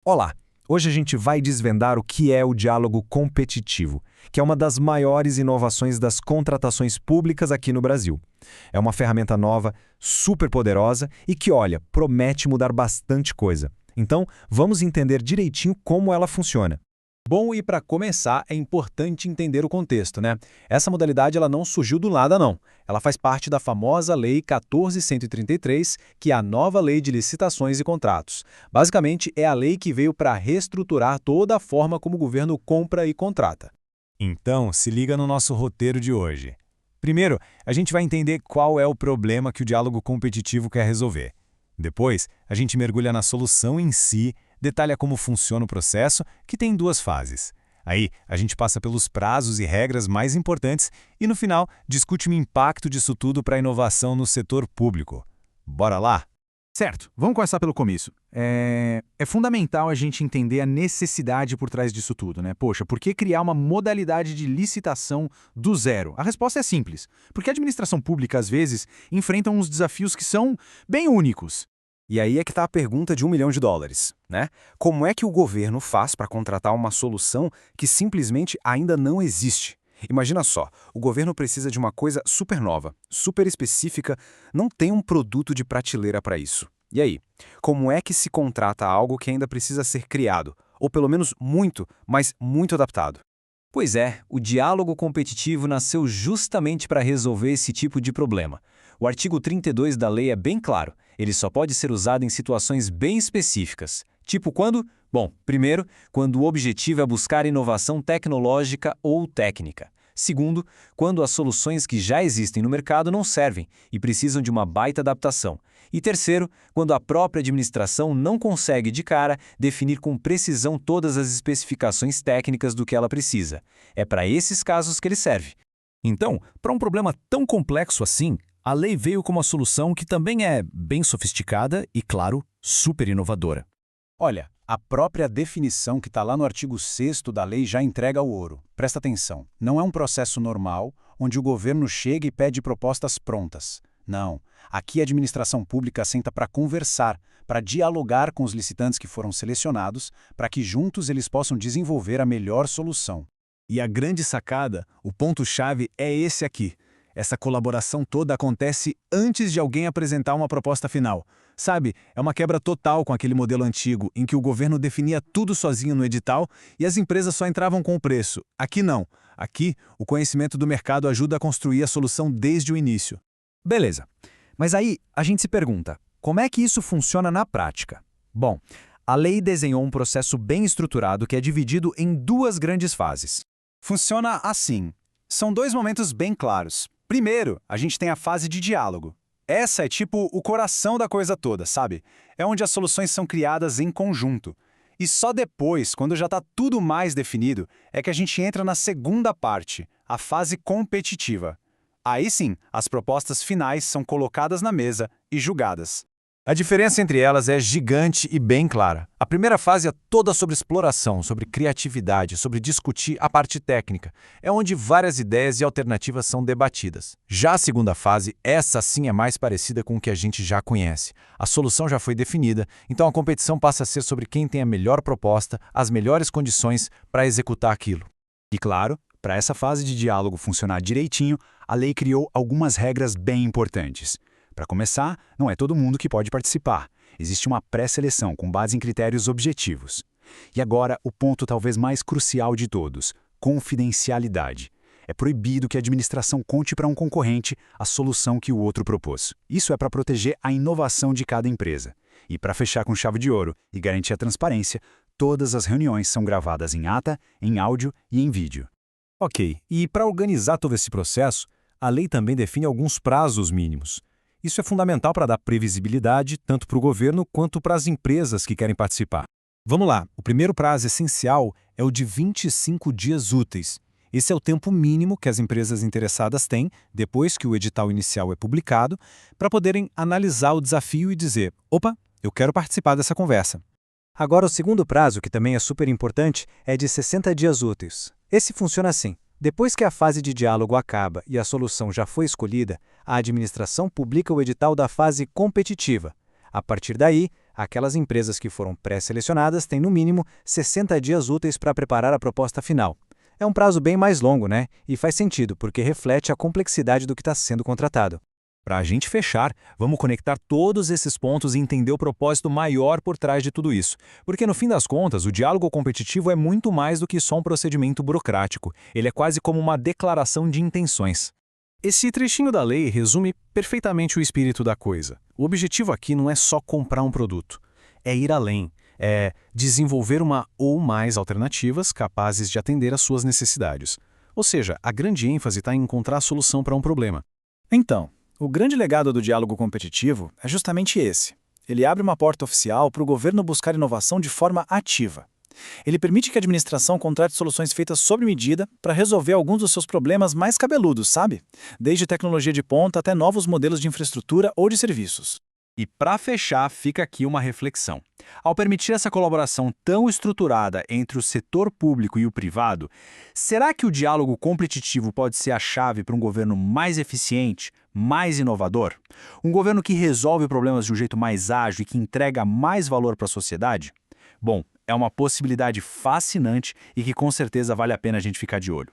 Olá! Hoje a gente vai desvendar o que é o diálogo competitivo, que é uma das maiores inovações das contratações públicas aqui no Brasil. É uma ferramenta nova, super poderosa e que, olha, promete mudar bastante coisa. Então, vamos entender direitinho como ela funciona. Bom, e para começar, é importante entender o contexto, né? Essa modalidade ela não surgiu do nada, não. Ela faz parte da famosa Lei 14.133, que é a nova Lei de Licitações e Contratos. Basicamente, é a lei que veio para reestruturar toda a forma como o governo compra e contrata. Então, se liga no nosso roteiro de hoje. Primeiro, a gente vai entender qual é o problema que o diálogo competitivo quer resolver. Depois, a gente mergulha na solução em si, detalha como funciona o processo, que tem duas fases. Aí, a gente passa pelos prazos e regras mais importantes e, no final, discute o impacto disso tudo para a inovação no setor público. Bora lá? Certo, vamos começar pelo começo. É fundamental a gente entender a necessidade por trás disso tudo, né? Poxa, por que criar uma modalidade de licitação do zero? A resposta é simples. Porque a administração pública, às vezes, enfrenta uns desafios que são bem únicos. E aí é que está a pergunta de US$ 1 milhão, né? Como é que o governo faz para contratar uma solução que simplesmente ainda não existe? Imagina só, o governo precisa de uma coisa super nova, super específica, não tem um produto de prateleira para isso. E aí, como é que se contrata algo que ainda precisa ser criado? Ou pelo menos muito, mas muito adaptado? Pois é, o diálogo competitivo nasceu justamente para resolver esse tipo de problema. O artigo 32 da lei é bem claro, ele só pode ser usado em situações bem específicas. Tipo quando? Bom, primeiro, quando o objetivo é buscar inovação tecnológica ou técnica. Segundo, quando as soluções que já existem no mercado não servem e precisam de uma baita adaptação. E terceiro, quando a própria administração não consegue, de cara, definir com precisão todas as especificações técnicas do que ela precisa. É para esses casos que ele serve. Então, para um problema tão complexo assim, a lei veio com uma solução que também é bem sofisticada e, claro, super inovadora. Olha, a própria definição que está lá no artigo 6º da lei já entrega o ouro. Presta atenção, não é um processo normal, onde o governo chega e pede propostas prontas. Não, aqui a administração pública senta para conversar, para dialogar com os licitantes que foram selecionados, para que juntos eles possam desenvolver a melhor solução. E a grande sacada, o ponto-chave é esse aqui. Essa colaboração toda acontece antes de alguém apresentar uma proposta final. Sabe, é uma quebra total com aquele modelo antigo, em que o governo definia tudo sozinho no edital e as empresas só entravam com o preço. Aqui não. Aqui, o conhecimento do mercado ajuda a construir a solução desde o início. Beleza. Mas aí a gente se pergunta, como é que isso funciona na prática? Bom, a lei desenhou um processo bem estruturado que é dividido em duas grandes fases. Funciona assim. São dois momentos bem claros. Primeiro, a gente tem a fase de diálogo. Essa é tipo o coração da coisa toda, sabe? É onde as soluções são criadas em conjunto. E só depois, quando já está tudo mais definido, é que a gente entra na segunda parte, a fase competitiva. Aí sim, as propostas finais são colocadas na mesa e julgadas. A diferença entre elas é gigante e bem clara. A primeira fase é toda sobre exploração, sobre criatividade, sobre discutir a parte técnica. É onde várias ideias e alternativas são debatidas. Já a segunda fase, essa sim é mais parecida com o que a gente já conhece. A solução já foi definida, então a competição passa a ser sobre quem tem a melhor proposta, as melhores condições para executar aquilo. E claro, para essa fase de diálogo funcionar direitinho, a lei criou algumas regras bem importantes. Para começar, não é todo mundo que pode participar. Existe uma pré-seleção com base em critérios objetivos. E agora, o ponto talvez mais crucial de todos, confidencialidade. É proibido que a administração conte para um concorrente a solução que o outro propôs. Isso é para proteger a inovação de cada empresa. E para fechar com chave de ouro e garantir a transparência, todas as reuniões são gravadas em ata, em áudio e em vídeo. Ok, e para organizar todo esse processo, a lei também define alguns prazos mínimos. Isso é fundamental para dar previsibilidade tanto para o governo quanto para as empresas que querem participar. Vamos lá, o primeiro prazo essencial é o de 25 dias úteis. Esse é o tempo mínimo que as empresas interessadas têm, depois que o edital inicial é publicado, para poderem analisar o desafio e dizer: opa, eu quero participar dessa conversa. Agora, o segundo prazo, que também é super importante, é de 60 dias úteis. Esse funciona assim. Depois que a fase de diálogo acaba e a solução já foi escolhida, a administração publica o edital da fase competitiva. A partir daí, Aquelas empresas que foram pré-selecionadas têm, no mínimo, 60 dias úteis para preparar a proposta final. É um prazo bem mais longo, né? E faz sentido, porque reflete a complexidade do que está sendo contratado. Para a gente fechar, vamos conectar todos esses pontos e entender o propósito maior por trás de tudo isso. Porque, no fim das contas, o diálogo competitivo é muito mais do que só um procedimento burocrático. Ele é quase como uma declaração de intenções. Esse trechinho da lei resume perfeitamente o espírito da coisa. O objetivo aqui não é só comprar um produto, é ir além, é desenvolver uma ou mais alternativas capazes de atender às suas necessidades. Ou seja, a grande ênfase está em encontrar a solução para um problema. Então, o grande legado do diálogo competitivo é justamente esse. Ele abre uma porta oficial para o governo buscar inovação de forma ativa. Ele permite que a administração contrate soluções feitas sob medida para resolver alguns dos seus problemas mais cabeludos, sabe? Desde tecnologia de ponta até novos modelos de infraestrutura ou de serviços. E para fechar, fica aqui uma reflexão. Ao permitir essa colaboração tão estruturada entre o setor público e o privado, será que o diálogo competitivo pode ser a chave para um governo mais eficiente, mais inovador? Um governo que resolve problemas de um jeito mais ágil e que entrega mais valor para a sociedade? Bom, é uma possibilidade fascinante e que com certeza vale a pena a gente ficar de olho.